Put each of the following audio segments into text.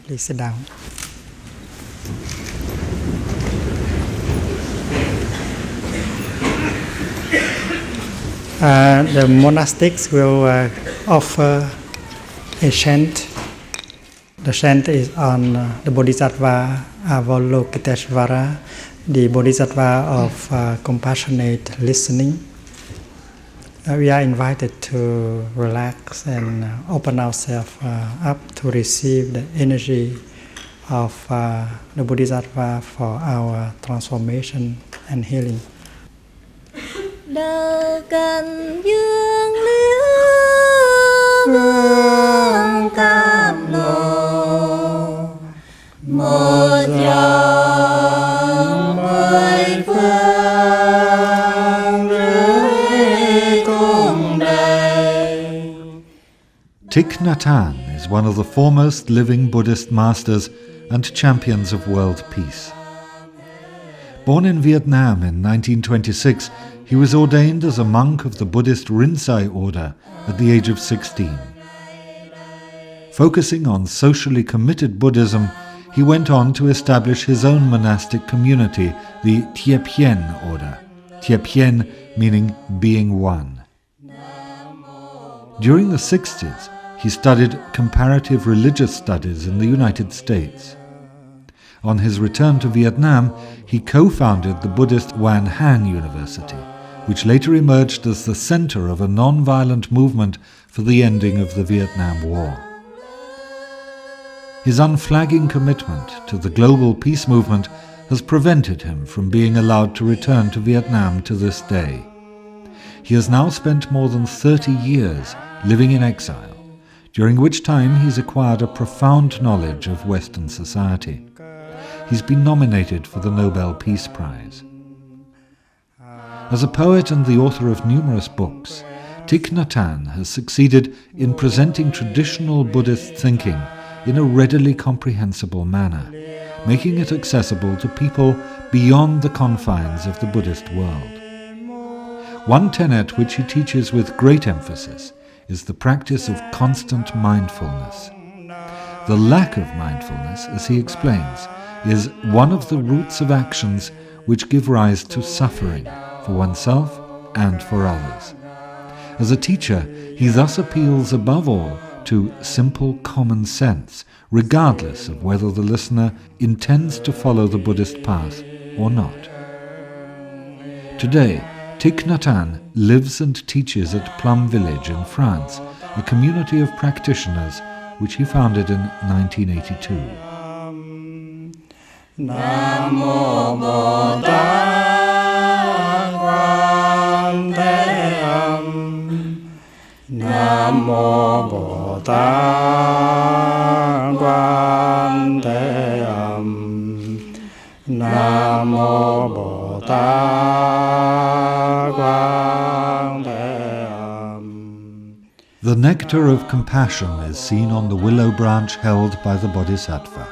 Please sit down. The monastics will offer a chant. The chant is on the Bodhisattva Avalokiteshvara, the Bodhisattva of compassionate listening. We are invited to relax and open ourselves up to receive the energy of the Bodhisattva for our transformation and healing. Đời cần dương liễu vương cam lộ một dòng mười phương rưỡi cùng đầy. Thich Nhat Hanh is one of the foremost living Buddhist masters and champions of world peace. Born in Vietnam in 1926, he was ordained as a monk of the Buddhist Rinzai order at the age of 16. Focusing on socially committed Buddhism, he went on to establish his own monastic community, the Tie Phien order, Tie Phien meaning being one. During the 60s, he studied comparative religious studies in the United States. On his return to Vietnam, he co-founded the Buddhist Van Han University, which later emerged as the center of a non-violent movement for the ending of the Vietnam War. His unflagging commitment to the global peace movement has prevented him from being allowed to return to Vietnam to this day. He has now spent more than 30 years living in exile, during which time he's acquired a profound knowledge of Western society. He's been nominated for the Nobel Peace Prize. As a poet and the author of numerous books, Thich Nhat Hanh has succeeded in presenting traditional Buddhist thinking in a readily comprehensible manner, making it accessible to people beyond the confines of the Buddhist world. One tenet which he teaches with great emphasis is the practice of constant mindfulness. The lack of mindfulness, as he explains, is one of the roots of actions which give rise to suffering for oneself and for others. As a teacher, he thus appeals above all to simple common sense, regardless of whether the listener intends to follow the Buddhist path or not. Today, Thich Nhat Hanh lives and teaches at Plum Village in France, a community of practitioners which he founded in 1982. Namo Bodha Quan Thế Âm. Namo Bodha Quan Thế Âm. Namo Bodha Quan Thế Âm. The nectar of compassion is seen on the willow branch held by the Bodhisattva.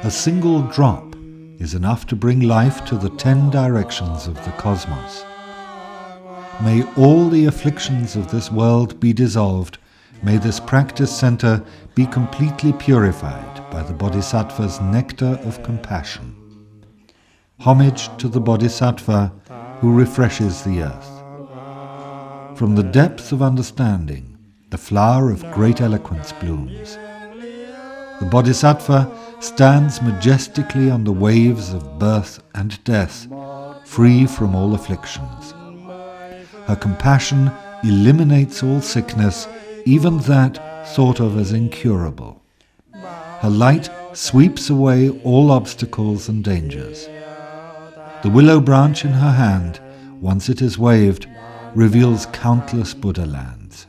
A single drop is enough to bring life to the 10 directions of the cosmos. May all the afflictions of this world be dissolved. May this practice center be completely purified by the Bodhisattva's nectar of compassion. Homage to the Bodhisattva who refreshes the earth. From the depth of understanding, the flower of great eloquence blooms. The Bodhisattva stands majestically on the waves of birth and death, free from all afflictions. Her compassion eliminates all sickness, even that thought of as incurable. Her light sweeps away all obstacles and dangers. The willow branch in her hand, once it is waved, reveals countless Buddha lands.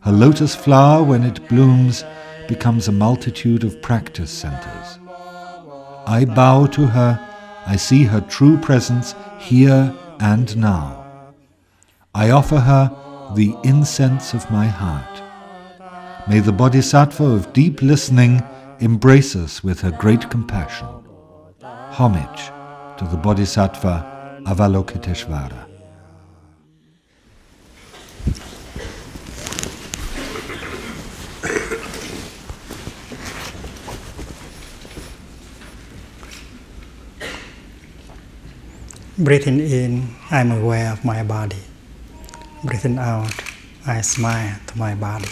Her lotus flower, when it blooms, becomes a multitude of practice centers. I bow to her, I see her true presence here and now. I offer her the incense of my heart. May the Bodhisattva of deep listening embrace us with her great compassion. Homage to the Bodhisattva Avalokiteshvara. Breathing in, I'm aware of my body. Breathing out, I smile to my body.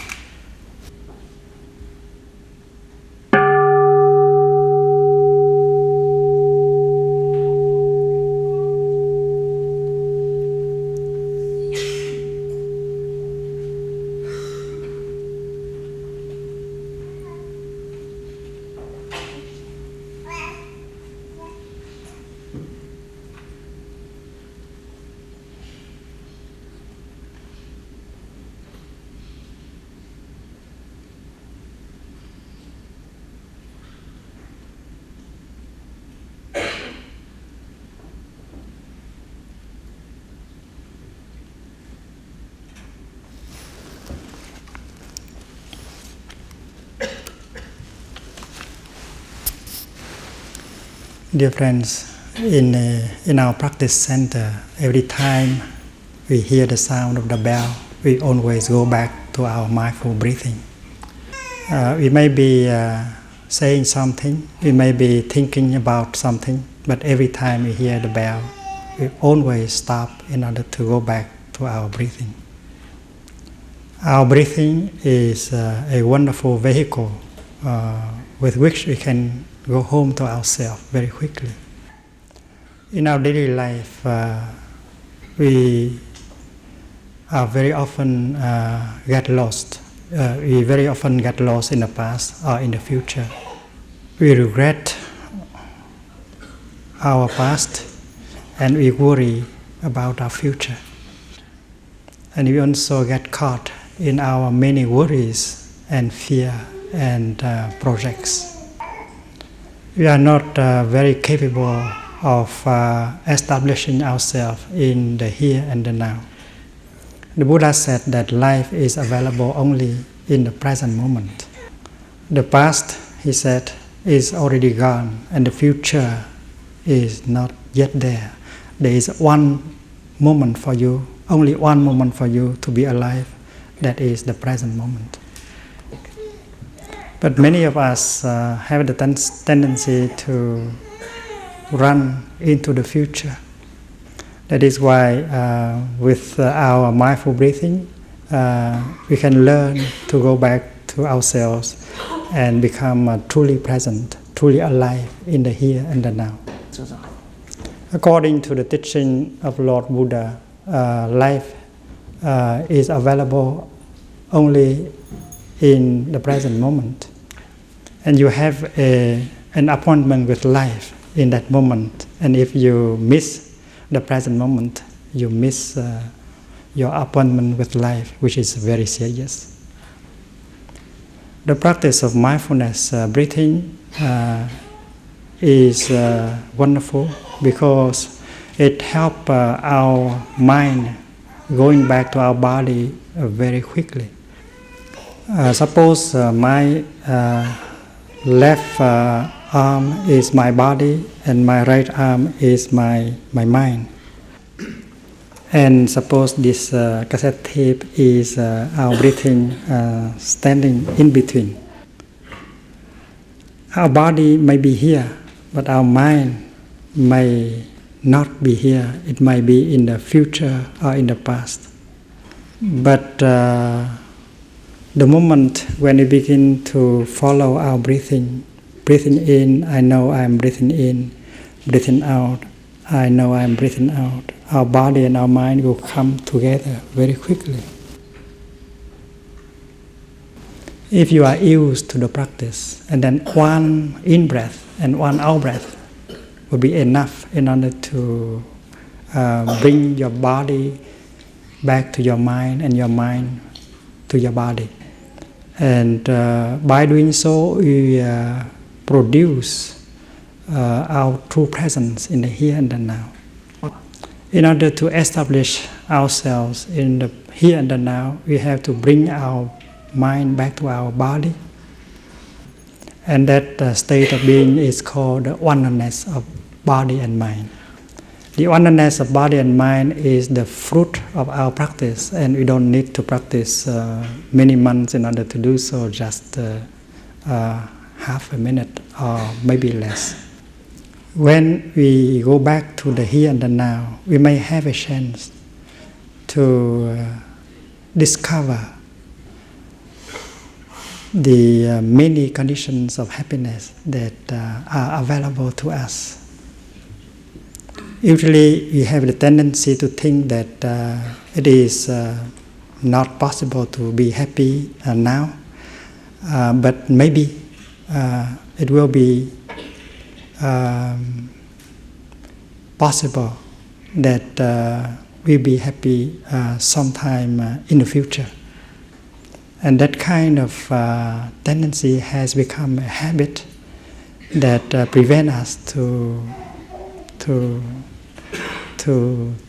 Dear friends, in our practice center, every time we hear the sound of the bell, we always go back to our mindful breathing. We may be saying something, we may be thinking about something, but every time we hear the bell, we always stop in order to go back to our breathing. Our breathing is a wonderful vehicle with which we can go home to ourselves very quickly. In our daily life, we are very often get lost. We very often get lost in the past or in the future. We regret our past and we worry about our future. And we also get caught in our many worries and fear and projects. We are not very capable of establishing ourselves in the here and the now. The Buddha said that life is available only in the present moment. The past, he said, is already gone, and the future is not yet there. There is one moment for you, only one moment for you to be alive, that is the present moment. But many of us have the tendency to run into the future. That is why with our mindful breathing, we can learn to go back to ourselves and become truly present, truly alive in the here and the now. According to the teaching of Lord Buddha, life is available only in the present moment. And you have an appointment with life in that moment. And if you miss the present moment, you miss your appointment with life, which is very serious. The practice of mindfulness breathing is wonderful because it helps our mind going back to our body very quickly. Suppose my left arm is my body and my right arm is my mind. And suppose this cassette tape is our breathing standing in between. Our body may be here, but our mind may not be here. It might be in the future or in the past. But the moment when we begin to follow our breathing in, I know I'm breathing in, breathing out, I know I'm breathing out, our body and our mind will come together very quickly. If you are used to the practice, and then one in-breath and one out-breath will be enough in order to bring your body back to your mind and your mind to your body. And by doing so, we produce our true presence in the here and the now. In order to establish ourselves in the here and the now, we have to bring our mind back to our body. And that state of being is called the oneness of body and mind. The oneness of body and mind is the fruit of our practice, and we don't need to practice many months in order to do so, just half a minute or maybe less. When we go back to the here and the now, we may have a chance to discover the many conditions of happiness that are available to us. Usually we have the tendency to think that it is not possible to be happy now, but maybe it will be possible that we'll be happy sometime in the future. And that kind of tendency has become a habit that prevents us to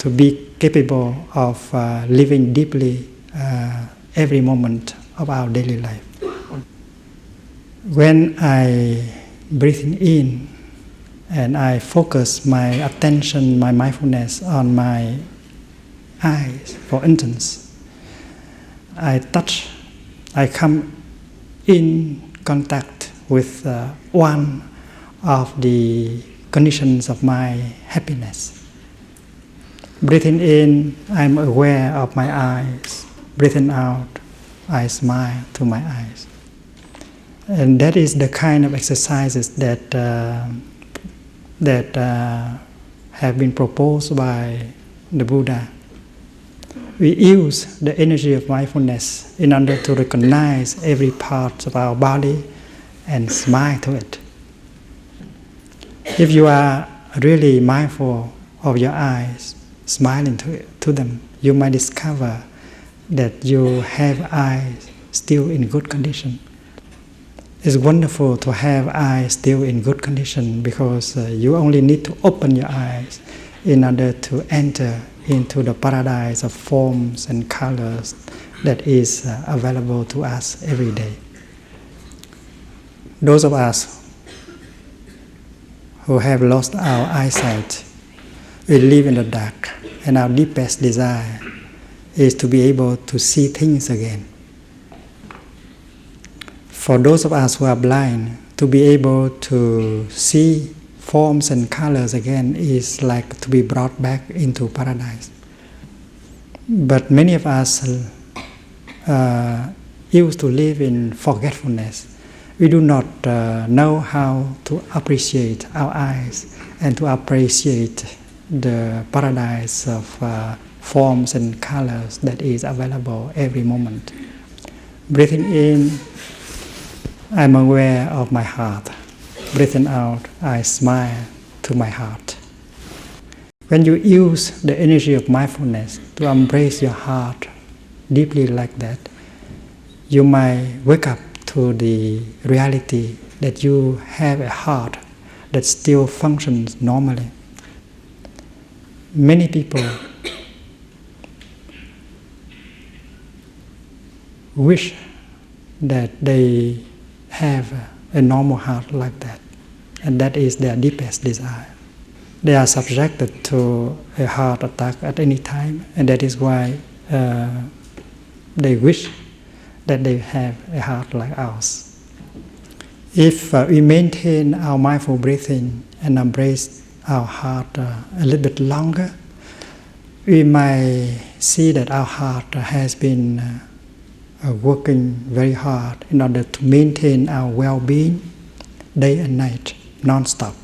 be capable of living deeply every moment of our daily life. When I breathe in and I focus my attention, my mindfulness on my eyes, for instance, I come in contact with one of the conditions of my happiness. Breathing in, I'm aware of my eyes. Breathing out, I smile to my eyes. And that is the kind of exercises that have been proposed by the Buddha. We use the energy of mindfulness in order to recognize every part of our body and smile to it. If you are really mindful of your eyes, smiling to them, you might discover that you have eyes still in good condition. It's wonderful to have eyes still in good condition because you only need to open your eyes in order to enter into the paradise of forms and colors that is available to us every day. Those of us who have lost our eyesight, we live in the dark, and our deepest desire is to be able to see things again. For those of us who are blind, to be able to see forms and colors again is like to be brought back into paradise. But many of us used to live in forgetfulness. We do not know how to appreciate our eyes and to appreciate the paradise of forms and colors that is available every moment. Breathing in, I'm aware of my heart. Breathing out, I smile to my heart. When you use the energy of mindfulness to embrace your heart deeply like that, you might wake up to the reality that you have a heart that still functions normally. Many people wish that they have a normal heart like that, and that is their deepest desire. They are subjected to a heart attack at any time, and that is why they wish that they have a heart like ours. If we maintain our mindful breathing and embrace our heart a little bit longer, we might see that our heart has been working very hard in order to maintain our well-being day and night, non-stop.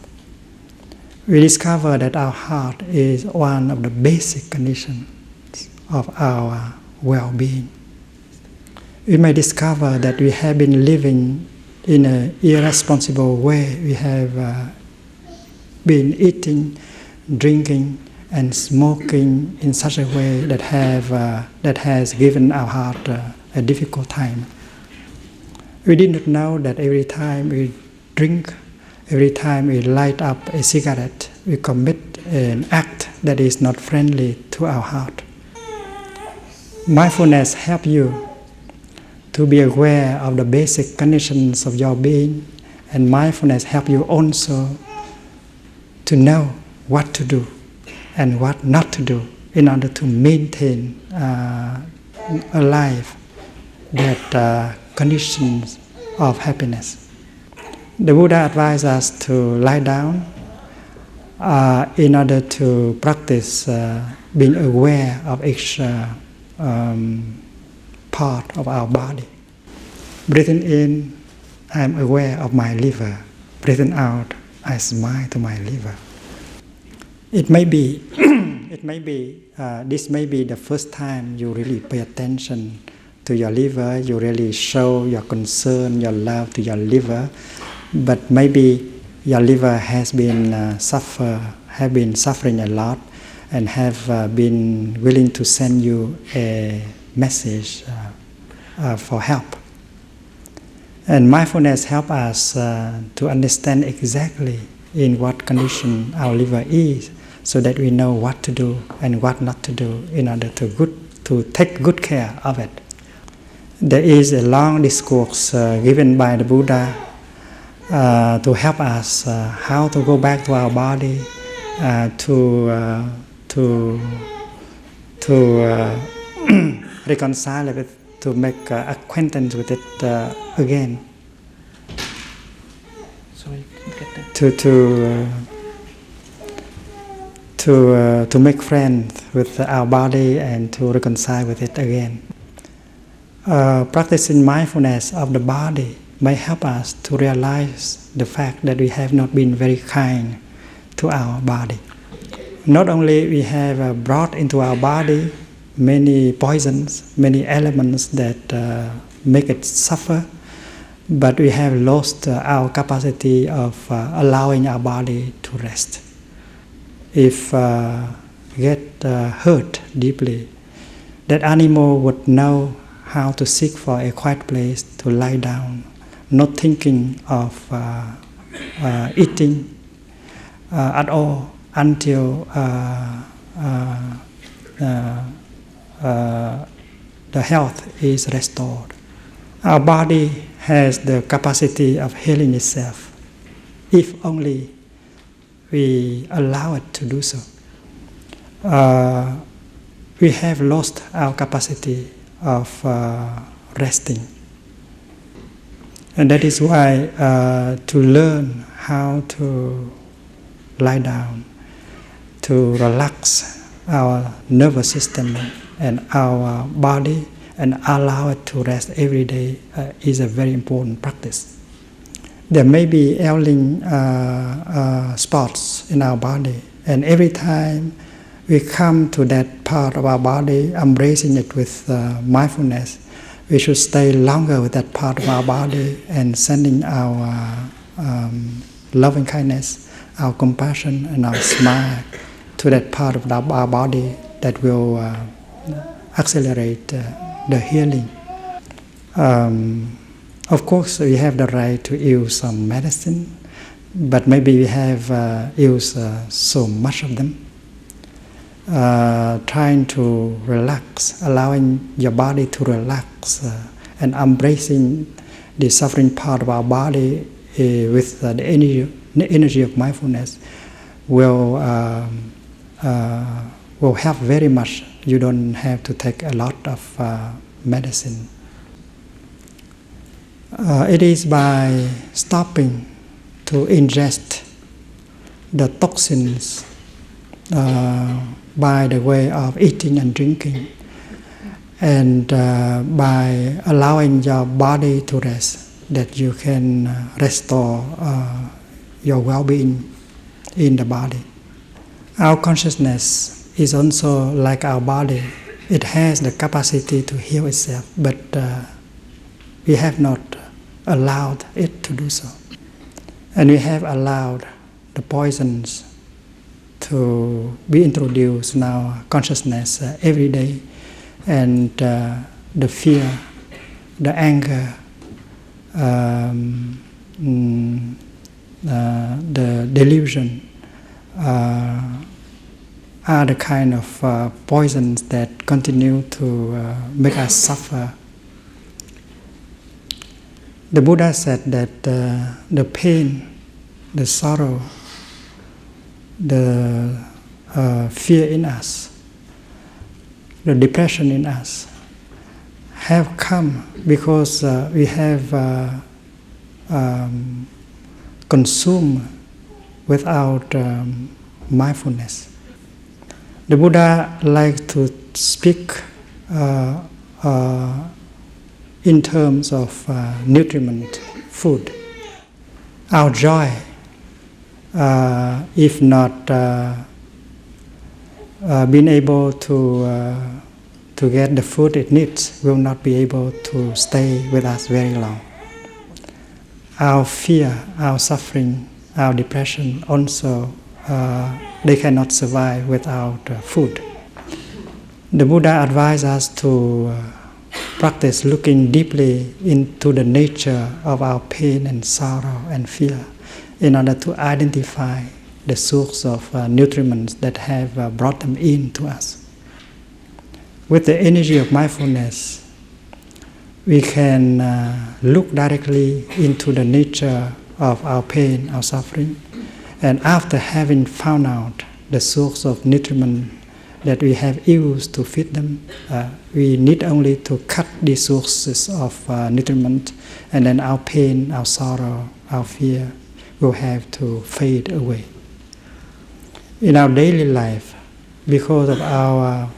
We discover that our heart is one of the basic conditions of our well-being. We may discover that we have been living in an irresponsible way. We have been eating, drinking, and smoking in such a way that has given our heart a difficult time. We did not know that every time we drink, every time we light up a cigarette, we commit an act that is not friendly to our heart. Mindfulness helps you to be aware of the basic conditions of your being, and mindfulness helps you also to know what to do and what not to do in order to maintain a life that conditions of happiness. The Buddha advised us to lie down in order to practice being aware of each part of our body. Breathing in, I am aware of my liver. Breathing out, I smile to my liver. It may be, this may be the first time you really pay attention to your liver. You really show your concern, your love to your liver. But maybe your liver has been suffering a lot, and have been willing to send you a message for help. And mindfulness helps us to understand exactly in what condition our liver is, so that we know what to do and what not to do in order to take good care of it. There is a long discourse given by the Buddha to help us how to go back to our body, to reconcile with it, to make acquaintance with it again. Sorry, get that. To make friends with our body and to reconcile with it again. Practicing mindfulness of the body may help us to realize the fact that we have not been very kind to our body. Not only we have brought into our body many poisons, many elements that make it suffer, but we have lost our capacity of allowing our body to rest. If get hurt deeply, that animal would know how to seek for a quiet place to lie down, not thinking of eating at all until the health is restored. Our body has the capacity of healing itself, if only we allow it to do so. We have lost our capacity of resting. And that is why to learn how to lie down, to relax our nervous system and our body and allow it to rest every day is a very important practice. There may be ailing spots in our body, and every time we come to that part of our body, embracing it with mindfulness, we should stay longer with that part of our body and sending our loving kindness, our compassion, and our smile to that part of our body that will accelerate the healing. Of course, we have the right to use some medicine, but maybe we have used so much of them. Trying to relax, allowing your body to relax, and embracing the suffering part of our body with the energy of mindfulness will help very much. You don't have to take a lot of medicine. It is by stopping to ingest the toxins by the way of eating and drinking, and by allowing your body to rest, that you can restore your well-being in the body. Our consciousness is also like our body. It has the capacity to heal itself, but we have not allowed it to do so. And we have allowed the poisons to be introduced in our consciousness every day, and the fear, the anger, the delusion are the kind of poisons that continue to make us suffer. The Buddha said that the pain, the sorrow, the fear in us, the depression in us, have come because we have consumed without mindfulness. The Buddha likes to speak in terms of nutriment, food. Our joy, if not being able to get the food it needs, will not be able to stay with us very long. Our fear, our suffering, our depression also, they cannot survive without food. The Buddha advised us to practice looking deeply into the nature of our pain and sorrow and fear in order to identify the source of nutriments that have brought them into us. With the energy of mindfulness, we can look directly into the nature of our pain, our suffering, and after having found out the source of nutriment that we have used to feed them, we need only to cut the sources of nutriment, and then our pain, our sorrow, our fear will have to fade away. In our daily life, because of our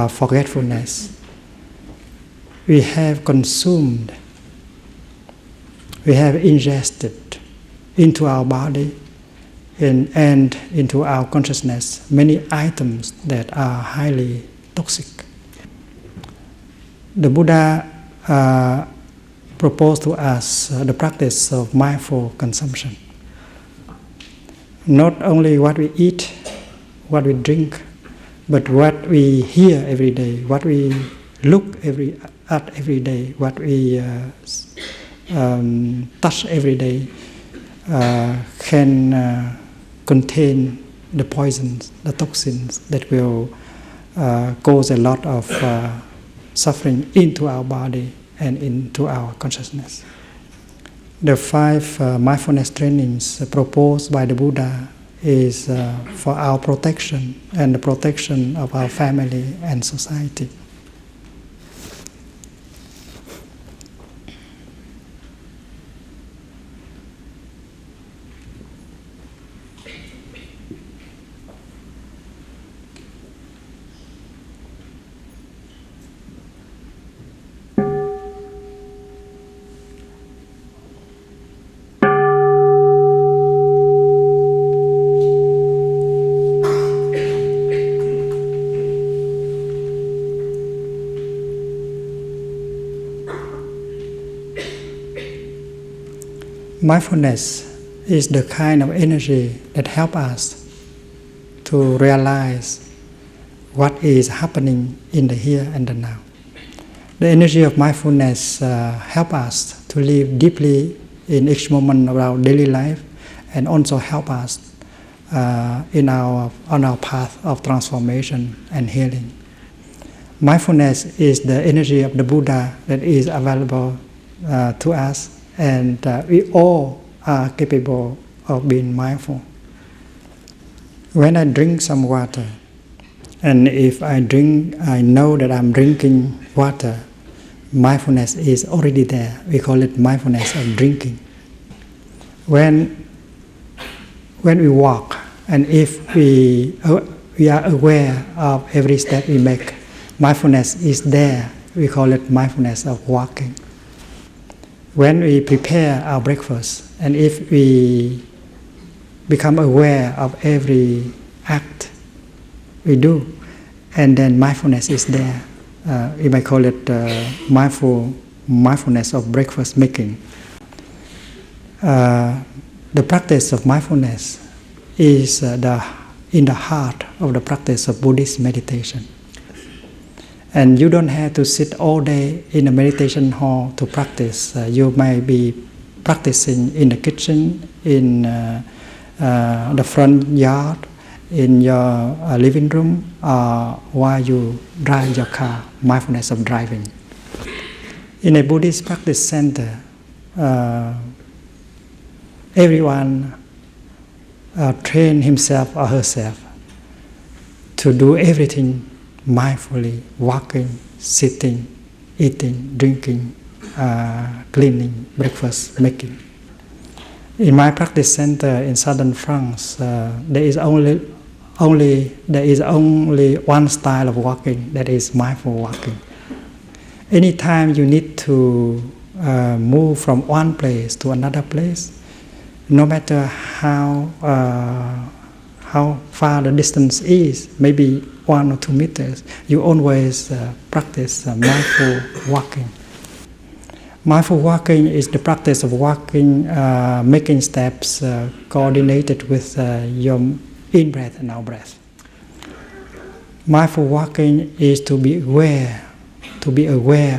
forgetfulness, we have consumed, we have ingested into our body and into our consciousness many items that are highly toxic. The Buddha proposed to us the practice of mindful consumption. Not only what we eat, what we drink, but what we hear every day, what we look at every day, what we touch every day can contain the poisons, the toxins that will cause a lot of suffering into our body and into our consciousness. The 5 mindfulness trainings proposed by the Buddha is for our protection and the protection of our family and society. Mindfulness is the kind of energy that helps us to realize what is happening in the here and the now. The energy of mindfulness helps us to live deeply in each moment of our daily life, and also help us on our path of transformation and healing. Mindfulness is the energy of the Buddha that is available to us, and we all are capable of being mindful. When I drink some water, and if I know that I'm drinking water, mindfulness is already there. We call it mindfulness of drinking. When we walk, and if we are aware of every step we make, mindfulness is there. We call it mindfulness of walking. When we prepare our breakfast, and if we become aware of every act we do, and then mindfulness is there. You might call it mindfulness of breakfast making. The practice of mindfulness is in the heart of the practice of Buddhist meditation. And you don't have to sit all day in a meditation hall to practice. You might be practicing in the kitchen, in the front yard, in your living room, or while you drive your car, mindfulness of driving. In a Buddhist practice center, everyone train himself or herself to do everything mindfully, walking, sitting, eating, drinking, cleaning, breakfast making. In my practice center in southern France, there is only one style of walking, that is mindful walking. Anytime you need to move from one place to another place, no matter how far the distance is, maybe 1 or 2 meters, you always practice mindful walking. Mindful walking is the practice of walking, making steps coordinated with your in-breath and out-breath. Mindful walking is to be aware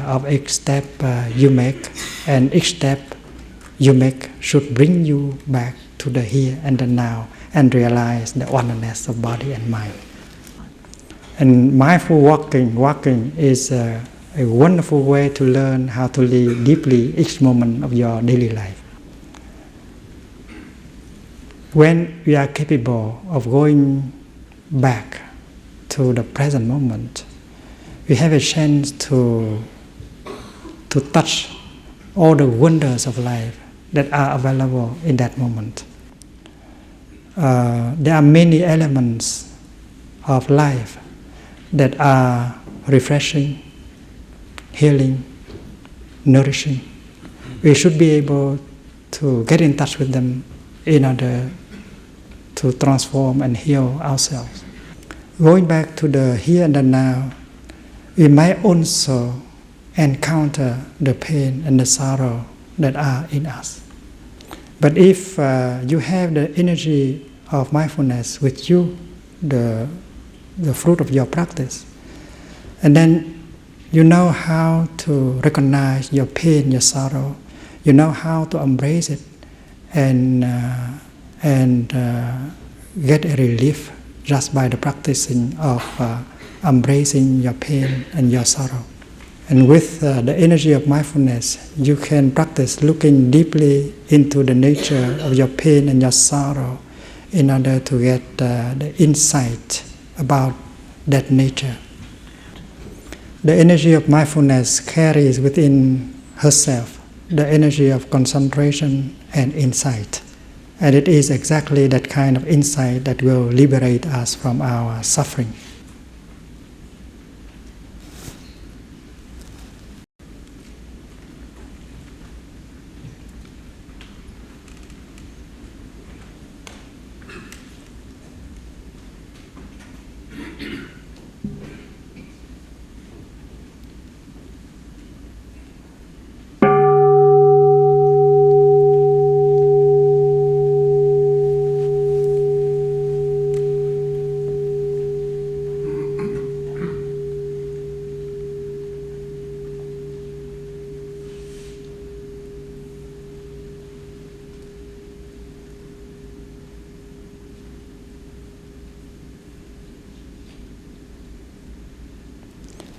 of each step you make, and each step you make should bring you back to the here and the now and realize the oneness of body and mind. And mindful walking is a wonderful way to learn how to live deeply each moment of your daily life. When we are capable of going back to the present moment, we have a chance to touch all the wonders of life that are available in that moment. There are many elements of life that are refreshing, healing, nourishing. We should be able to get in touch with them in order to transform and heal ourselves. Going back to the here and the now, we might also encounter the pain and the sorrow that are in us. But if you have the energy of mindfulness with you, the fruit of your practice, and then you know how to recognize your pain, your sorrow, you know how to embrace it and get a relief just by the practicing of embracing your pain and your sorrow. And with the energy of mindfulness, you can practice looking deeply into the nature of your pain and your sorrow in order to get the insight about that nature. The energy of mindfulness carries within herself the energy of concentration and insight. And it is exactly that kind of insight that will liberate us from our suffering.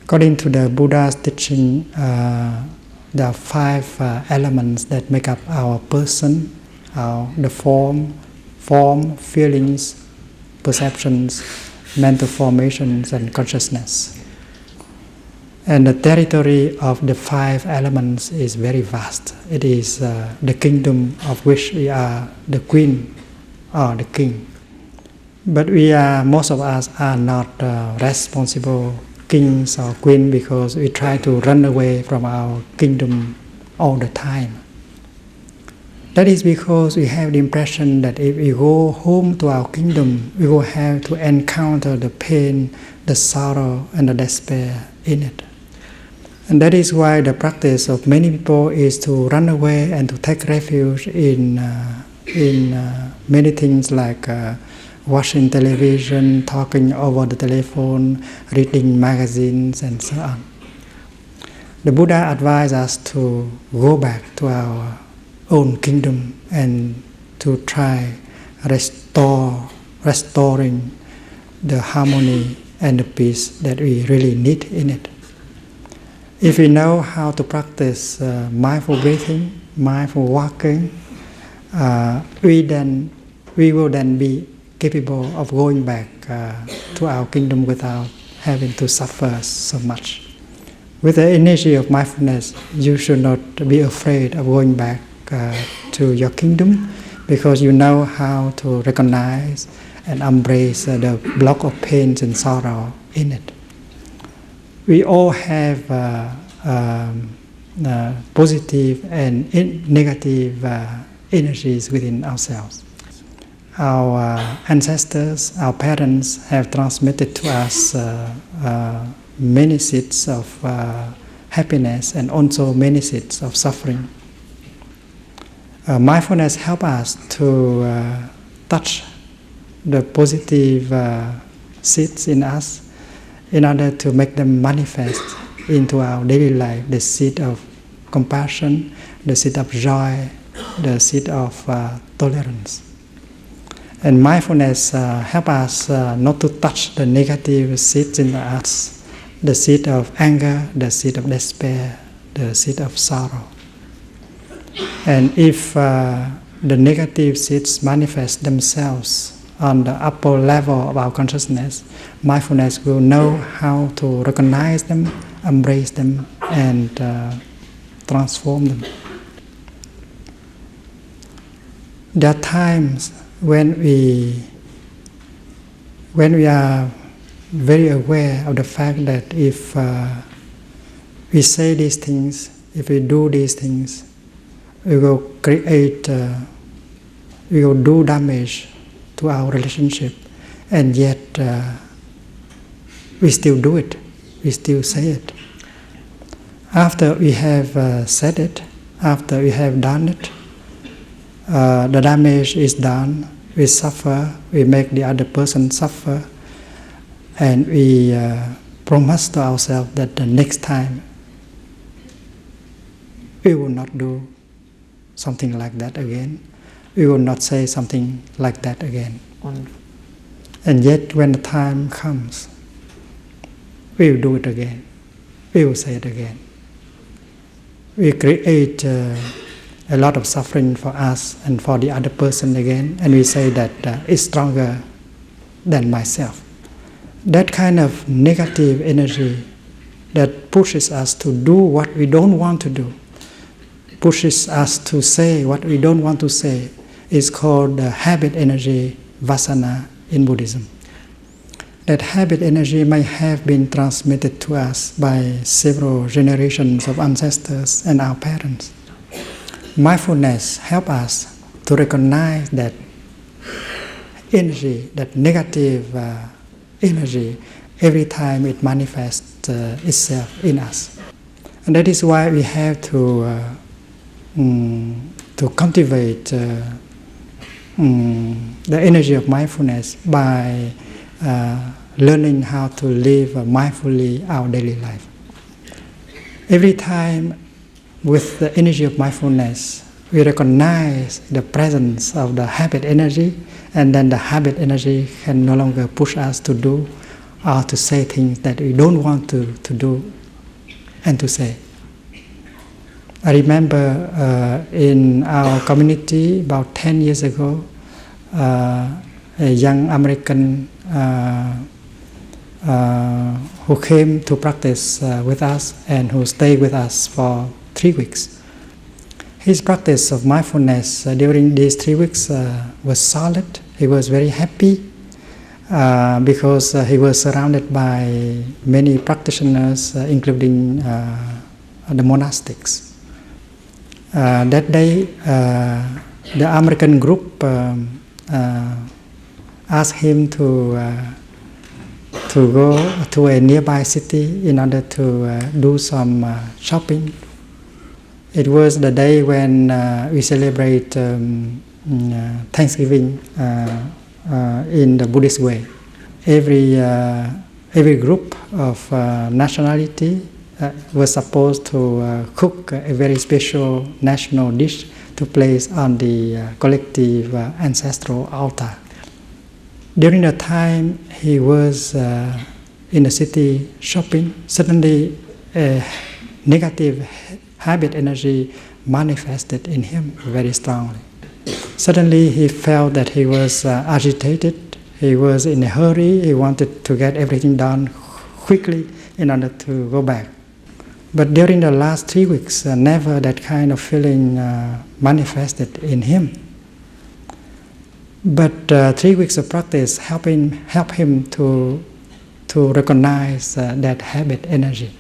According to the Buddha's teaching, there are 5 elements that make up our person, the form, feelings, perceptions, mental formations, and consciousness. And the territory of the 5 elements is very vast. It is the kingdom of which we are the queen or the king. But most of us are not responsible kings or queen because we try to run away from our kingdom all the time. That is because we have the impression that if we go home to our kingdom, we will have to encounter the pain, the sorrow, and the despair in it. And that is why the practice of many people is to run away and to take refuge in many things like watching television, talking over the telephone, reading magazines, and so on. The Buddha advised us to go back to our own kingdom and to try restoring the harmony and the peace that we really need in it. If we know how to practice mindful breathing, mindful walking, we will then be capable of going back to our kingdom without having to suffer so much. With the energy of mindfulness, you should not be afraid of going back to your kingdom, because you know how to recognize and embrace the block of pain and sorrow in it. We all have positive and negative energies within ourselves. Our ancestors, our parents have transmitted to us many seeds of happiness and also many seeds of suffering. Mindfulness helps us to touch the positive seeds in us in order to make them manifest into our daily life, the seed of compassion, the seed of joy, the seed of tolerance. And mindfulness helps us not to touch the negative seeds in us, the seed of anger, the seed of despair, the seed of sorrow. And if the negative seeds manifest themselves on the upper level of our consciousness, mindfulness will know how to recognize them, embrace them, and transform them. There are times when we are very aware of the fact that if we say these things, if we do these things, we will create, we will do damage to our relationship, and yet we still do it, we still say it. After we have said it, after we have done it, the damage is done, we suffer, we make the other person suffer, and we promise to ourselves that the next time we will not do something like that again. We will not say something like that again. And yet when the time comes, we will do it again. We will say it again. We create a lot of suffering for us and for the other person again, and we say that it's stronger than myself. That kind of negative energy that pushes us to do what we don't want to do, pushes us to say what we don't want to say, is called the habit energy, vasana, in Buddhism. That habit energy may have been transmitted to us by several generations of ancestors and our parents. Mindfulness helps us to recognize that energy, that negative energy, every time it manifests itself in us. And that is why we have to cultivate the energy of mindfulness by learning how to live mindfully our daily life. Every time with the energy of mindfulness, we recognize the presence of the habit energy, and then the habit energy can no longer push us to do or to say things that we don't want to do and to say. I remember in our community about 10 years ago, a young American who came to practice with us and who stayed with us for 3 weeks. His practice of mindfulness during these 3 weeks was solid. He was very happy because he was surrounded by many practitioners, including the monastics. That day, the American group asked him to go to a nearby city in order to do some shopping. It was the day when we celebrate Thanksgiving in the Buddhist way. Every group of nationality was supposed to cook a very special national dish to place on the collective ancestral altar. During the time he was in the city shopping, suddenly a negative habit energy manifested in him very strongly. Suddenly he felt that he was agitated, he was in a hurry, he wanted to get everything done quickly in order to go back. But during the last 3 weeks, never that kind of feeling manifested in him. But 3 weeks of practice help him to recognize that habit energy.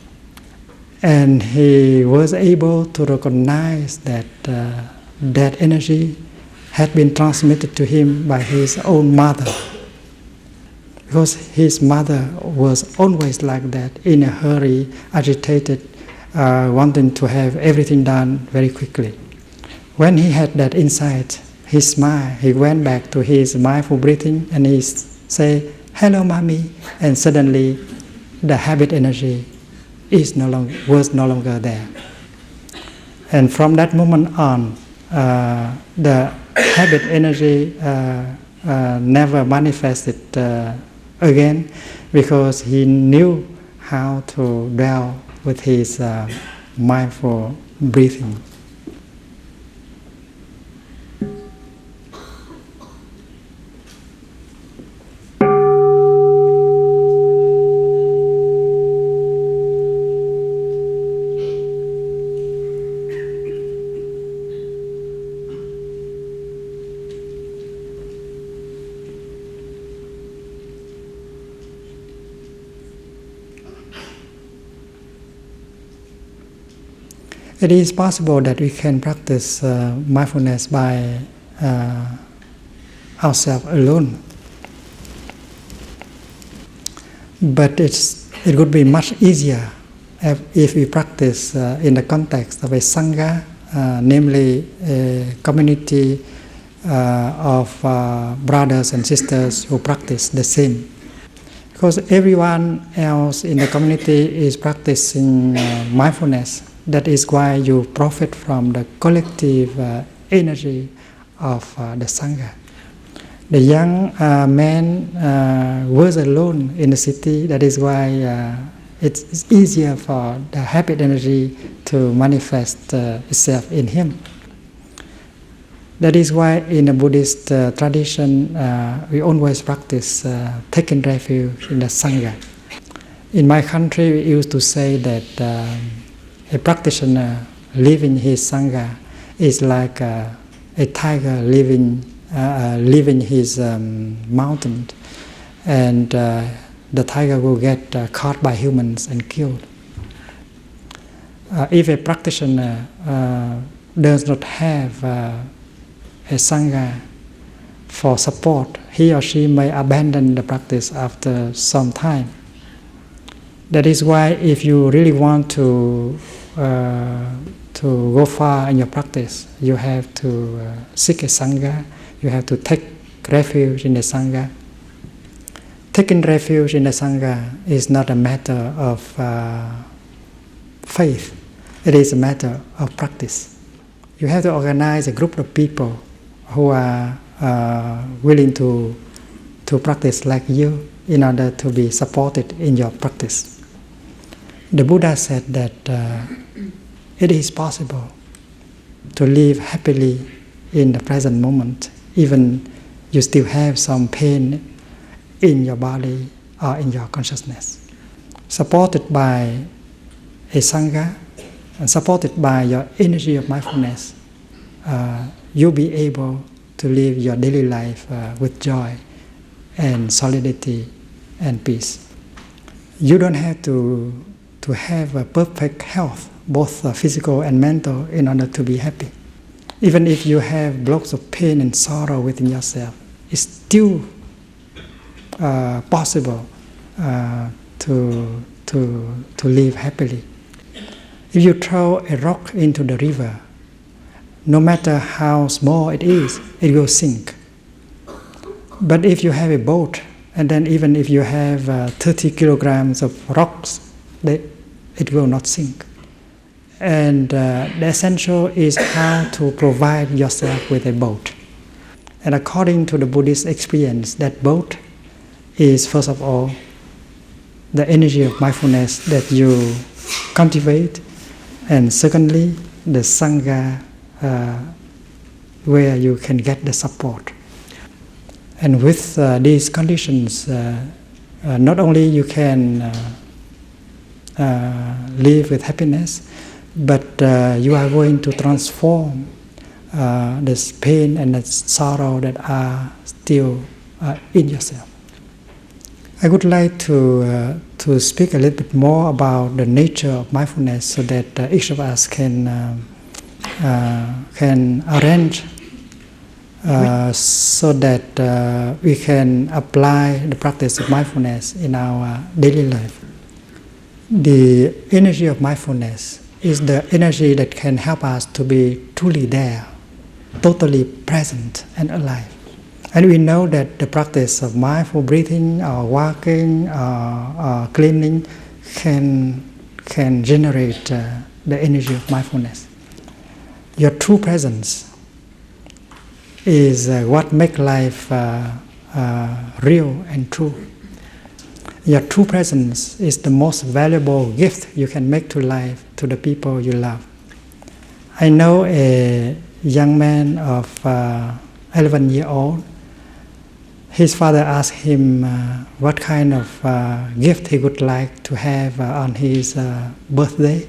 And he was able to recognize that that energy had been transmitted to him by his own mother. Because his mother was always like that, in a hurry, agitated, wanting to have everything done very quickly. When he had that insight, he smiled, he went back to his mindful breathing and he said, "Hello, mommy," and suddenly the habit energy was no longer there. And from that moment on, the habit energy never manifested again, because he knew how to dwell with his mindful breathing. It is possible that we can practice mindfulness by ourselves alone. But it would be much easier if we practice in the context of a Sangha, namely a community of brothers and sisters who practice the same. Because everyone else in the community is practicing mindfulness. That is why you profit from the collective energy of the Sangha. The young man was alone in the city. That is why it's easier for the habit energy to manifest itself in him. That is why in the Buddhist tradition, we always practice taking refuge in the Sangha. In my country, we used to say that a practitioner living his Sangha is like a tiger living his mountain, and the tiger will get caught by humans and killed. If a practitioner does not have a Sangha for support, he or she may abandon the practice after some time. That is why if you really want to go far in your practice, you have to seek a Sangha, you have to take refuge in the Sangha. Taking refuge in the Sangha is not a matter of faith, it is a matter of practice. You have to organize a group of people who are willing to practice like you in order to be supported in your practice. The Buddha said that it is possible to live happily in the present moment, even you still have some pain in your body or in your consciousness. Supported by a Sangha and supported by your energy of mindfulness, you'll be able to live your daily life with joy and solidity and peace. You don't have to have a perfect health, both physical and mental, in order to be happy. Even if you have blocks of pain and sorrow within yourself, it's still possible to live happily. If you throw a rock into the river, no matter how small it is, it will sink. But if you have a boat, and then even if you have 30 kilograms of rocks, it will not sink. And the essential is how to provide yourself with a boat. And according to the Buddhist experience, that boat is first of all the energy of mindfulness that you cultivate, and secondly the Sangha where you can get the support. And with these conditions, not only you can live with happiness, but you are going to transform the pain and the sorrow that are still in yourself. I would like to speak a little bit more about the nature of mindfulness, so that each of us can arrange so that we can apply the practice of mindfulness in our daily life. The energy of mindfulness is the energy that can help us to be truly there, totally present and alive. And we know that the practice of mindful breathing or walking or cleaning can generate the energy of mindfulness. Your true presence is what makes life real and true. Your true presence is the most valuable gift you can make to life, to the people you love. I know a young man of 11 years old. His father asked him what kind of gift he would like to have on his birthday.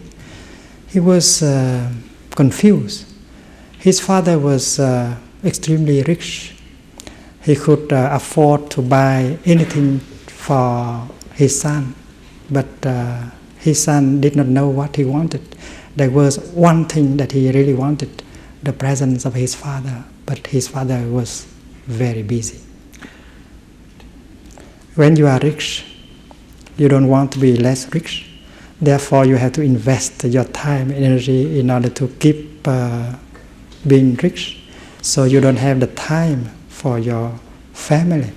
He was confused. His father was extremely rich. He could afford to buy anything for his son, but his son did not know what he wanted. There was one thing that he really wanted, the presence of his father, but his father was very busy. When you are rich, you don't want to be less rich. Therefore, you have to invest your time and energy in order to keep being rich. So you don't have the time for your family.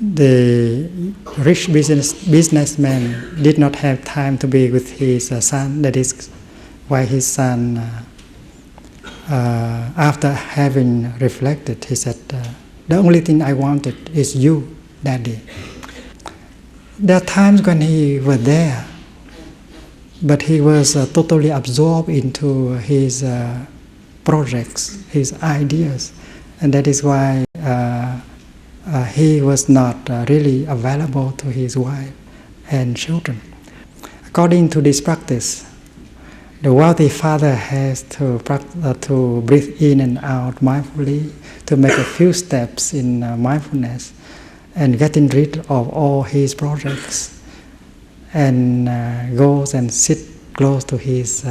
The rich businessman did not have time to be with his son. That is why his son, after having reflected, he said, the only thing I wanted is you, Daddy. There are times when he was there, but he was totally absorbed into his projects, his ideas, and that is why he was not really available to his wife and children. According to this practice, the wealthy father has to breathe in and out mindfully, to make a few steps in mindfulness, and getting rid of all his projects, and goes and sit close to his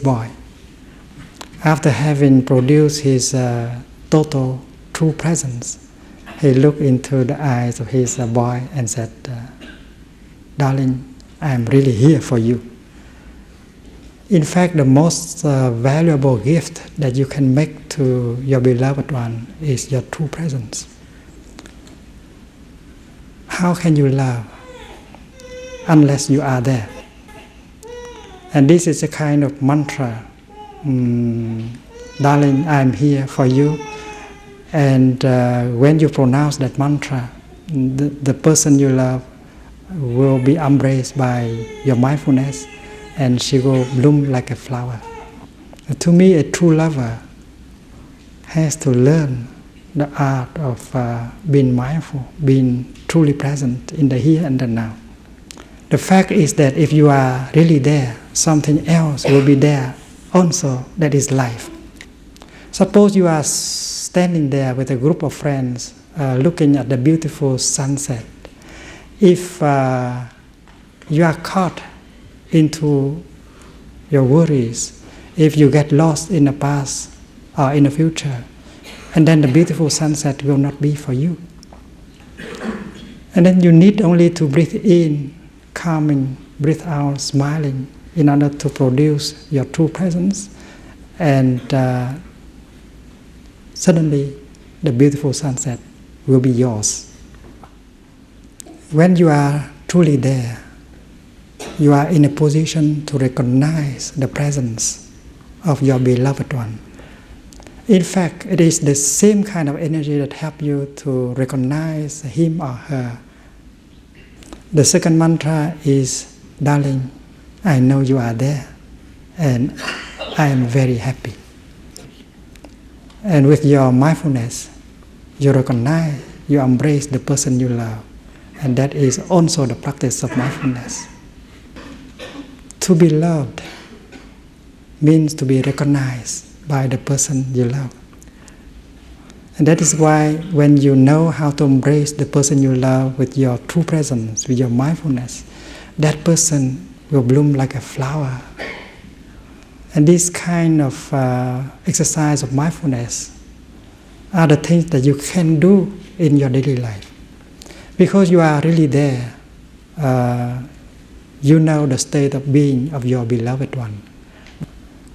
boy. After having produced his total true presence, he looked into the eyes of his boy and said, darling, I am really here for you. In fact, the most valuable gift that you can make to your beloved one is your true presence. How can you love unless you are there? And this is a kind of mantra. Darling, I am here for you. And when you pronounce that mantra, the person you love will be embraced by your mindfulness, and she will bloom like a flower. To me, a true lover has to learn the art of being mindful, being truly present in the here and the now. The fact is that if you are really there, something else will be there also, that is life. Suppose you are standing there with a group of friends looking at the beautiful sunset. If you are caught into your worries, if you get lost in the past or in the future, and then the beautiful sunset will not be for you. And then you need only to breathe in, calming, breathe out, smiling, in order to produce your true presence, and suddenly the beautiful sunset will be yours. When you are truly there, you are in a position to recognize the presence of your beloved one. In fact, it is the same kind of energy that helps you to recognize him or her. The second mantra is, darling, I know you are there, and I am very happy. And with your mindfulness, you recognize, you embrace the person you love, and that is also the practice of mindfulness. To be loved means to be recognized by the person you love. And that is why when you know how to embrace the person you love with your true presence, with your mindfulness, that person will bloom like a flower. And this kind of exercise of mindfulness are the things that you can do in your daily life. Because you are really there, you know the state of being of your beloved one.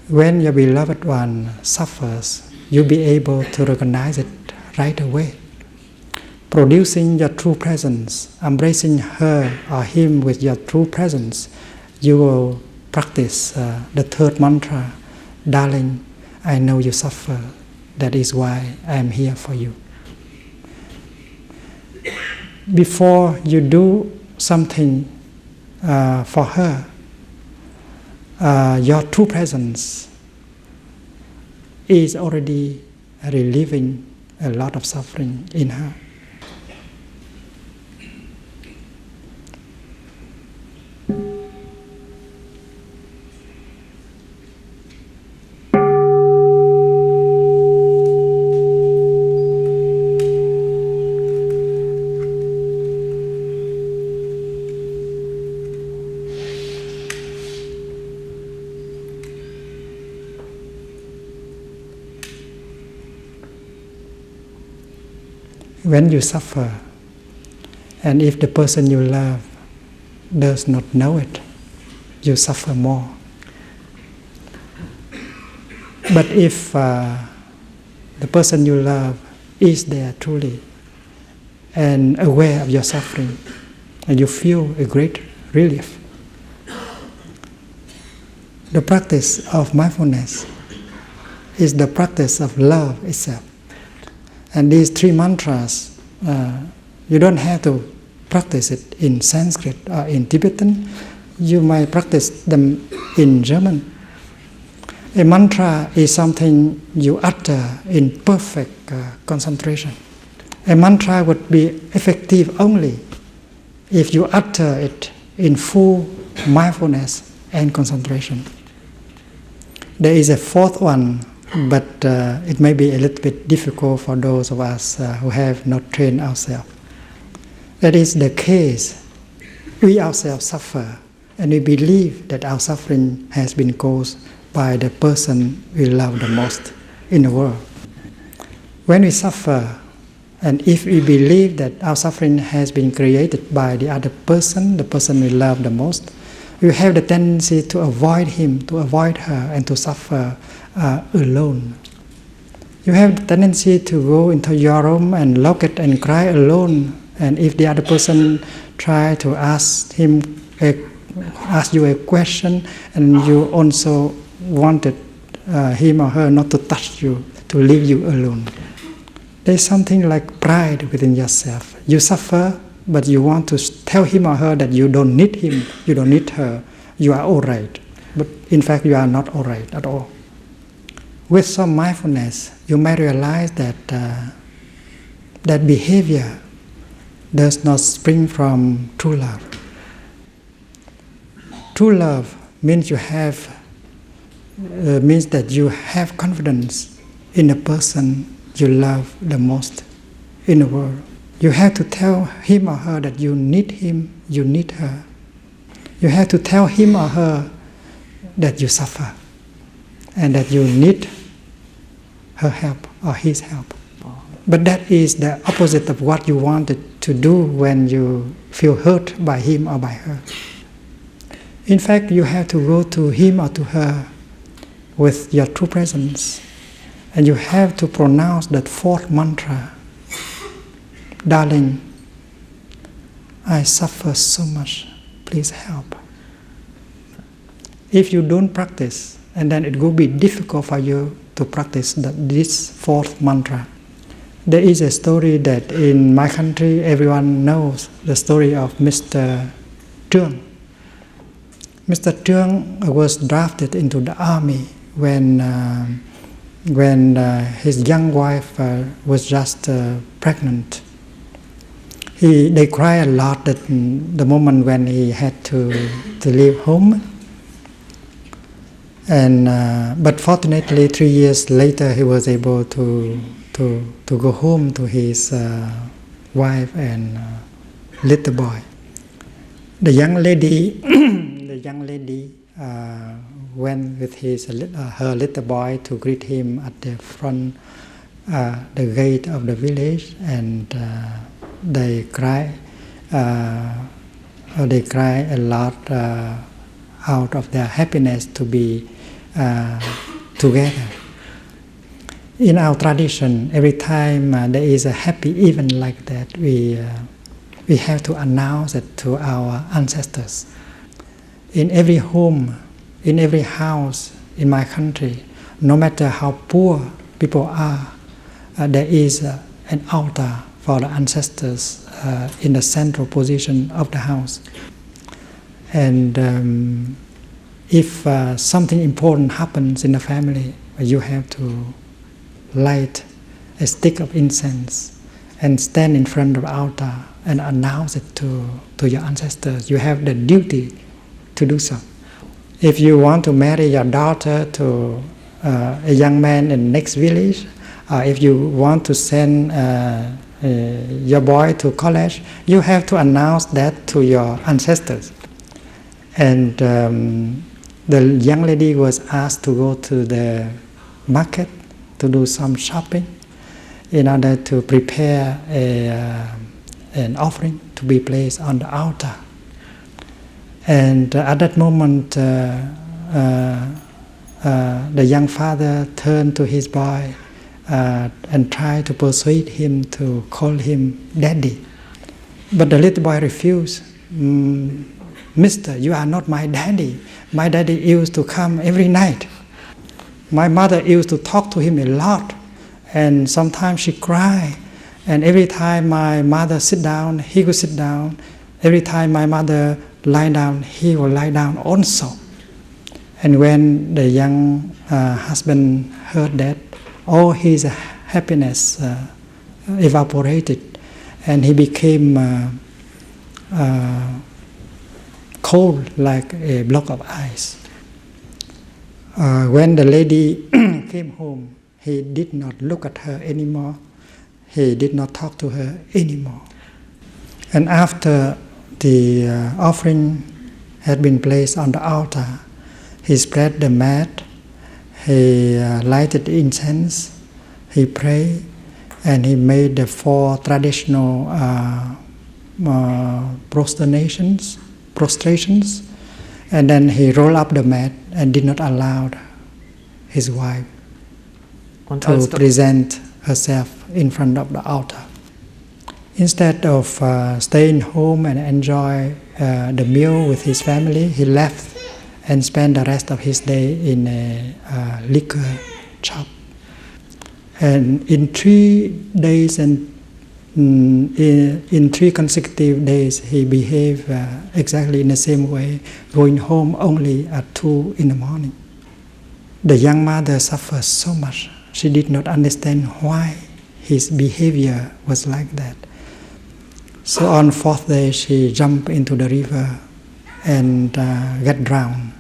When your beloved one suffers, you'll be able to recognize it right away. Producing your true presence, embracing her or him with your true presence, you will practice the third mantra, darling, I know you suffer, that is why I am here for you. Before you do something for her, your true presence is already relieving a lot of suffering in her. When you suffer, and if the person you love does not know it, you suffer more. But if the person you love is there truly and aware of your suffering, and you feel a great relief, the practice of mindfulness is the practice of love itself. And these three mantras, you don't have to practice it in Sanskrit or in Tibetan. You might practice them in German. A mantra is something you utter in perfect concentration. A mantra would be effective only if you utter it in full mindfulness and concentration. There is a fourth one, but it may be a little bit difficult for those of us who have not trained ourselves. That is the case. We ourselves suffer, and we believe that our suffering has been caused by the person we love the most in the world. When we suffer, and if we believe that our suffering has been created by the other person, the person we love the most, we have the tendency to avoid him, to avoid her, and to suffer alone. You have the tendency to go into your room and lock it and cry alone. And if the other person try to ask you a question, and you also wanted him or her not to touch you, to leave you alone. There's something like pride within yourself. You suffer, but you want to tell him or her that you don't need him, you don't need her, you are all right. But in fact, you are not all right at all. With some mindfulness, you may realize that that behavior does not spring from true love. True love means means that you have confidence in the person you love the most in the world. You have to tell him or her that you need him, you need her. You have to tell him or her that you suffer and that you need her help or his help. But that is the opposite of what you wanted to do when you feel hurt by him or by her. In fact, you have to go to him or to her with your true presence, and you have to pronounce that fourth mantra, darling, I suffer so much, please help. If you don't practice, and then it will be difficult for you to practice this fourth mantra. There is a story that in my country everyone knows, the story of Mr. Trương. Mr. Trương was drafted into the army when his young wife was just pregnant. They cried a lot at the moment when he had to leave home. And but fortunately, 3 years later, he was able to go home to his wife and little boy. The young lady, went with her little boy to greet him at the front, the gate of the village, and they cry a lot out of their happiness to be together. In our tradition, every time there is a happy event like that, we have to announce it to our ancestors. In every home, in every house in my country, no matter how poor people are, there is an altar for the ancestors in the central position of the house. And if something important happens in the family, you have to light a stick of incense and stand in front of the altar and announce it to your ancestors. You have the duty to do so. If you want to marry your daughter to a young man in the next village, if you want to send your boy to college, you have to announce that to your ancestors. And the young lady was asked to go to the market to do some shopping in order to prepare an offering to be placed on the altar. And at that moment, the young father turned to his boy and tried to persuade him to call him daddy. But the little boy refused. Mister, you are not my daddy. My daddy used to come every night. My mother used to talk to him a lot, and sometimes she cried. And every time my mother sit down, he would sit down. Every time my mother lie down, he will lie down also. And when the young husband heard that, all his happiness evaporated, and he became cold like a block of ice. When the lady came home, he did not look at her anymore. He did not talk to her anymore. And after the offering had been placed on the altar, he spread the mat, he lighted the incense, he prayed, and he made the 4 traditional prostrations, and then he rolled up the mat and did not allow his wife to present herself in front of the altar. Instead of staying home and enjoy the meal with his family, he left and spent the rest of his day in a liquor shop. And in 3 days and in 3 consecutive days, he behaved exactly in the same way, going home only at 2 in the morning. The young mother suffered so much. She did not understand why his behavior was like that. So on 4th day, she jumped into the river and got drowned.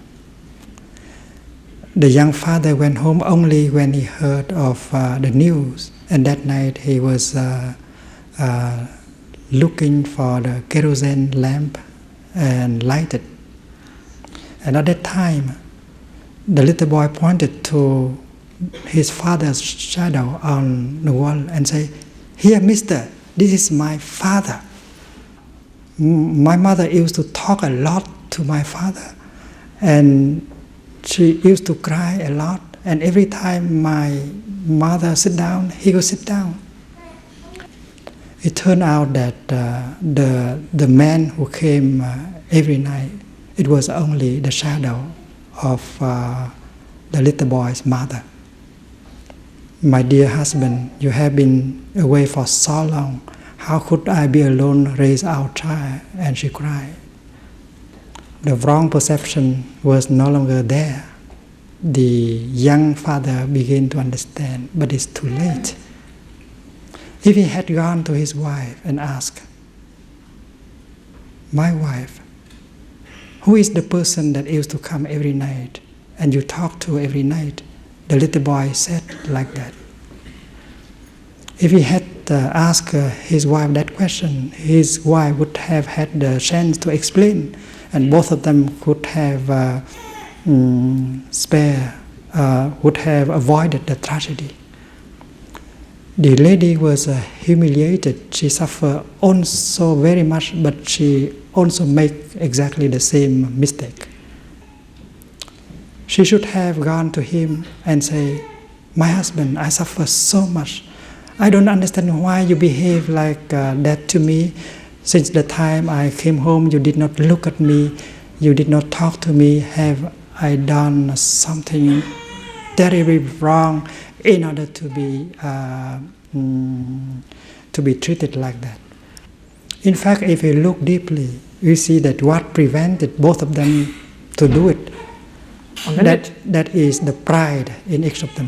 The young father went home only when he heard of the news, and that night he was looking for the kerosene lamp and lighted. And at that time, the little boy pointed to his father's shadow on the wall and said, "Here, mister, this is my father. My mother used to talk a lot to my father, and she used to cry a lot, and every time my mother sit down, he would sit down." It turned out that the man who came every night, it was only the shadow of the little boy's mother. "My dear husband, you have been away for so long. How could I be alone, raise our child?" And she cried. The wrong perception was no longer there. The young father began to understand, but it's too late. If he had gone to his wife and asked, "My wife, who is the person that used to come every night and you talk to every night. The little boy said like that. If he had asked his wife that question, his wife would have had the chance to explain, and both of them could have would have avoided the tragedy. The lady was humiliated. She suffered also very much, but she also made exactly the same mistake. She should have gone to him and say, "My husband, I suffer so much. I don't understand why you behave like that to me. Since the time I came home, you did not look at me, you did not talk to me. Have I done something terribly wrong in order to be treated like that?" In fact, if you look deeply, you see that what prevented both of them to do it, that is the pride in each of them.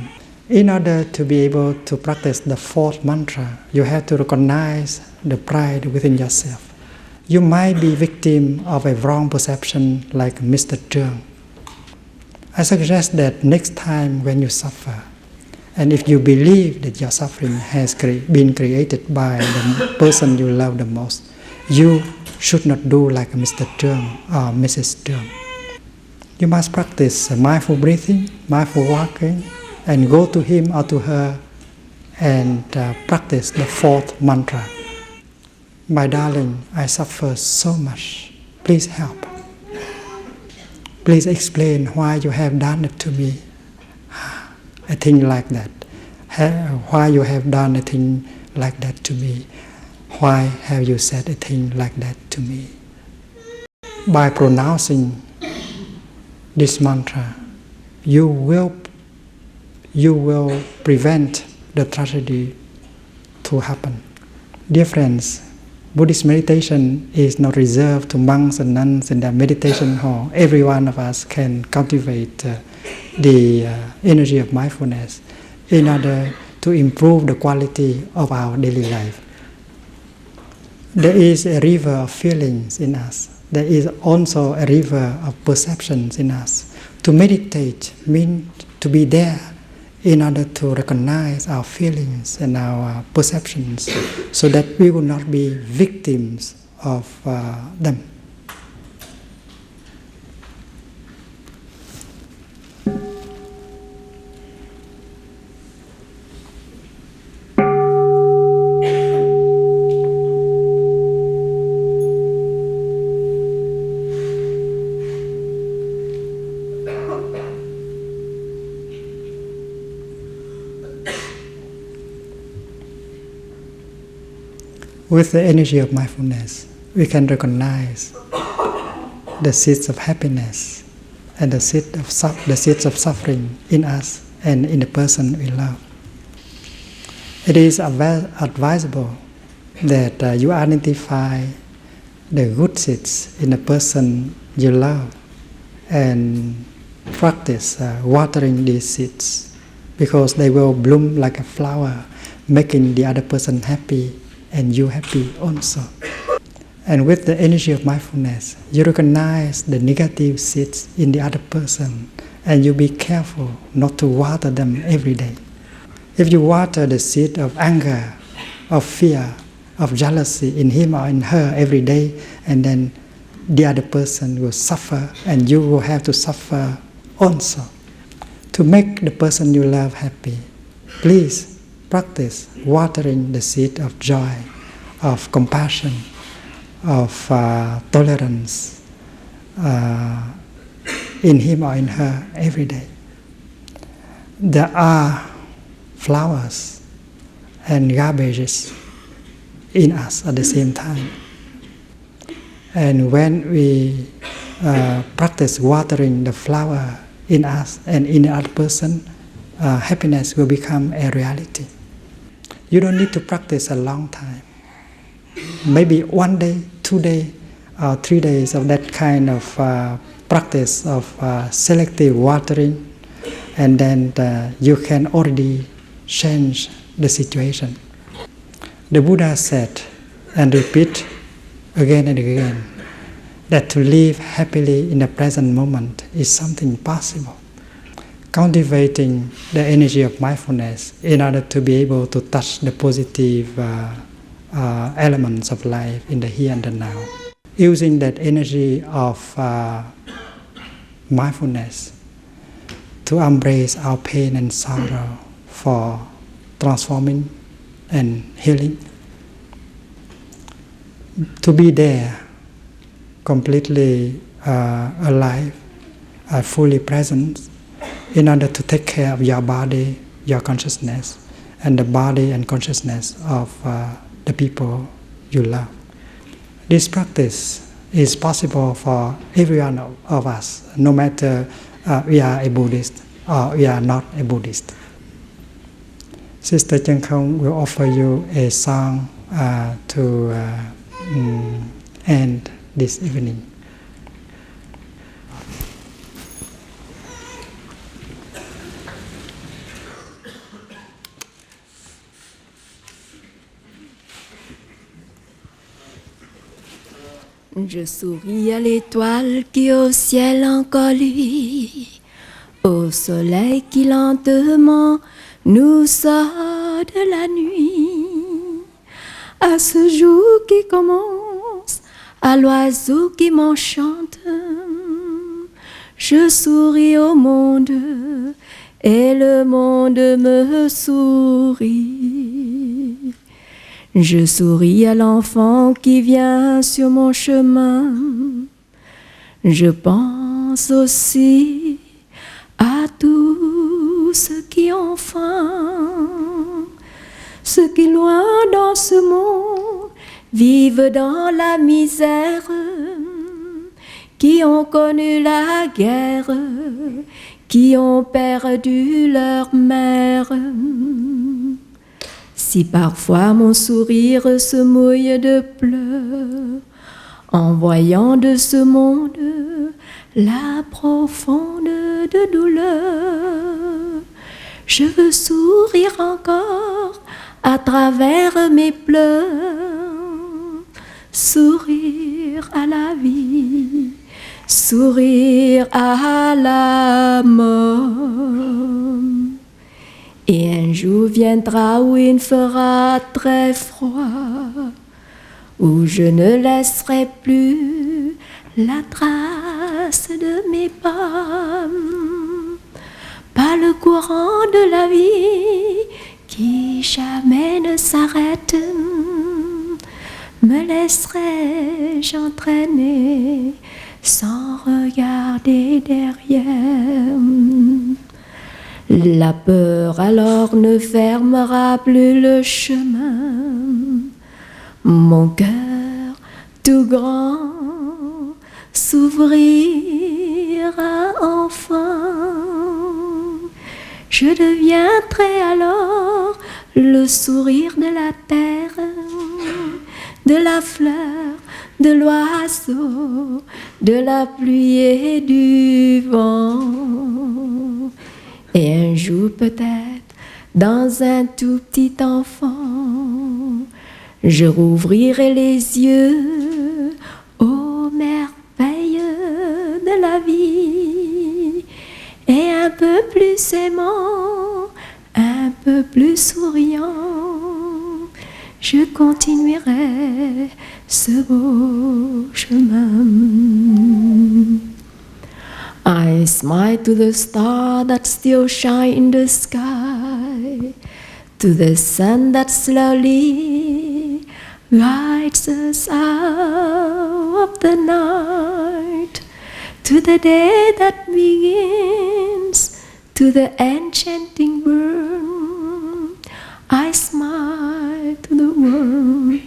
In order to be able to practice the fourth mantra, you have to recognize the pride within yourself. You might be victim of a wrong perception like Mr. Trương. I suggest that next time when you suffer, and if you believe that your suffering has been created by the person you love the most, you should not do like Mr. Trương or Mrs. Trương. You must practice mindful breathing, mindful walking, and go to him or to her and practice the fourth mantra. "My darling, I suffer so much. Please help. Please explain why you have done it to me. A thing like that. Why you have done a thing like that to me? Why have you said a thing like that to me?" By pronouncing this mantra, you will prevent the tragedy to happen. Dear friends, Buddhist meditation is not reserved to monks and nuns in their meditation hall. Every one of us can cultivate the energy of mindfulness in order to improve the quality of our daily life. There is a river of feelings in us. There is also a river of perceptions in us. To meditate means to be there in order to recognize our feelings and our perceptions so that we will not be victims of them. With the energy of mindfulness, we can recognize the seeds of happiness and the seeds of suffering in us and in the person we love. It is advisable that you identify the good seeds in the person you love and practice watering these seeds, because they will bloom like a flower, making the other person happy and you happy also. And with the energy of mindfulness, you recognize the negative seeds in the other person, and you be careful not to water them every day. If you water the seed of anger, of fear, of jealousy in him or in her every day, and then the other person will suffer and you will have to suffer also. To make the person you love happy, please practice watering the seed of joy, of compassion, of tolerance in him or in her every day. There are flowers and garbages in us at the same time. And when we practice watering the flower in us and in the other person, happiness will become a reality. You don't need to practice a long time. Maybe 1 day, 2 days, or 3 days of that kind of practice of selective watering, and then you can already change the situation. The Buddha said, and repeat again and again, that to live happily in the present moment is something possible. cultivating the energy of mindfulness in order to be able to touch the positive elements of life in the here and the now. Using that energy of mindfulness to embrace our pain and sorrow for transforming and healing. To be there, completely alive, fully present, in order to take care of your body, your consciousness, and the body and consciousness of the people you love. This practice is possible for every one of us, no matter we are a Buddhist or we are not a Buddhist. Sister Chân Không will offer you a song to end this evening. Je souris à l'étoile qui au ciel encolure, au soleil qui lentement nous sort de la nuit, à ce jour qui commence, à l'oiseau qui m'enchante. Je souris au monde et le monde me sourit. Je souris à l'enfant qui vient sur mon chemin. Je pense aussi à tous ceux qui ont faim, ceux qui loin dans ce monde vivent dans la misère, qui ont connu la guerre, qui ont perdu leur mère. Si parfois mon sourire se mouille de pleurs, en voyant de ce monde la profonde de douleur, je veux sourire encore à travers mes pleurs, sourire à la vie, sourire à la mort. Et un jour viendra où il fera très froid, où je ne laisserai plus la trace de mes pas, pas le courant de la vie qui jamais ne s'arrête. Me laisserai-je entraîner sans regarder derrière? La peur alors ne fermera plus le chemin. Mon cœur tout grand s'ouvrira enfin. Je deviendrai alors le sourire de la terre, de la fleur, de l'oiseau, de la pluie et du vent. Et un jour peut-être, dans un tout petit enfant, je rouvrirai les yeux aux merveilles de la vie. Et un peu plus aimant, un peu plus souriant, je continuerai ce beau chemin. I smile to the star that still shine in the sky, to the sun that slowly lights us out of the night, to the day that begins, to the enchanting bird. I smile to the world,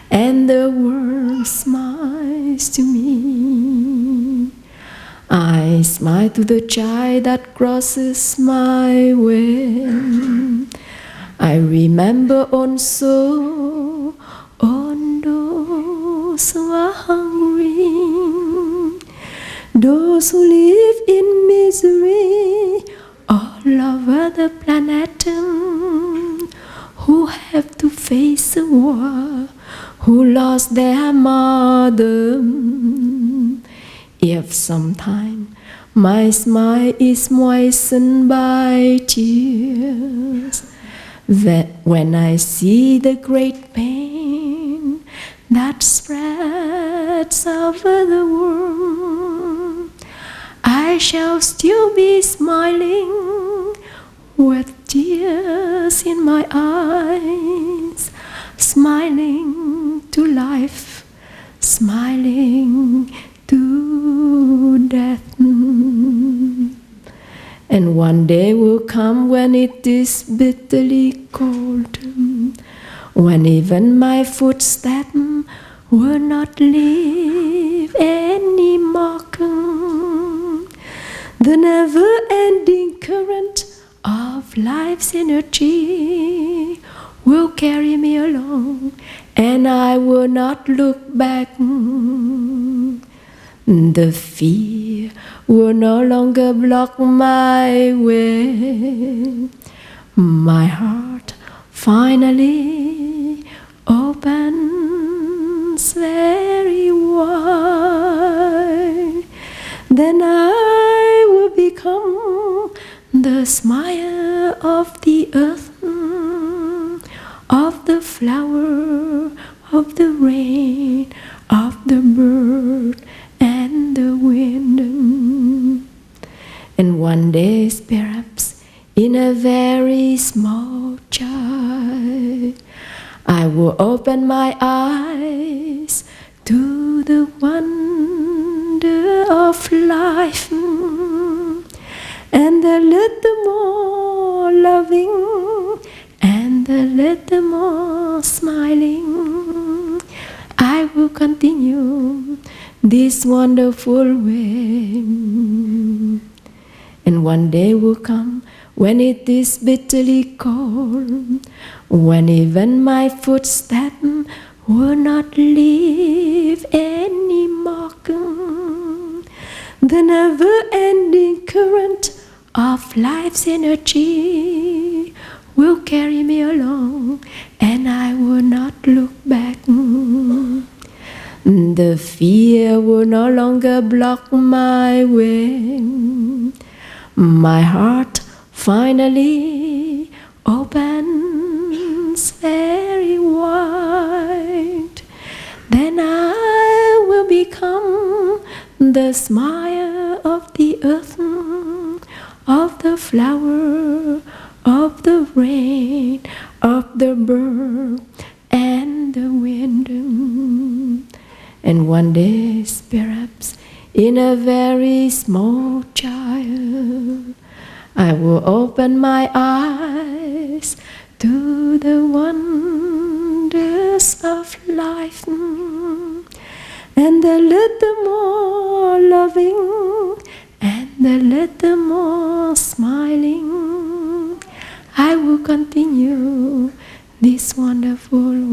and the world smiles to me. I smile to the child that crosses my way. I remember also on those who are hungry, those who live in misery all over the planet, who have to face a war, who lost their mother. If sometime my smile is moistened by tears, that when I see the great pain that spreads over the world, I shall still be smiling with tears in my eyes, smiling to life, smiling to death. And one day will come when it is bitterly cold, when even my footstep will not leave any mark. The never-ending current of life's energy will carry me along, and I will not look back. The fear will no longer block my way. My heart finally opens very wide. Then I will become the smile of the earth, of the flower, of the rain, of the bird, and the wind. And one day, perhaps, in a very small child, I will open my eyes to the wonder of life, and a little more loving, and a little more smiling. I will continue this wonderful way. And one day will come when it is bitterly cold, when even my footstep will not leave any mark. The never-ending current of life's energy will carry me along, and I will not look back. The fear will no longer block my way. My heart finally opens very wide. Then I will become the smile of the earth, of the flower, of the rain, of the bird, and the wind. And one day, perhaps, in a very small child, I will open my eyes to the wonders of life, and a little more loving, and a little more smiling. I will continue this wonderful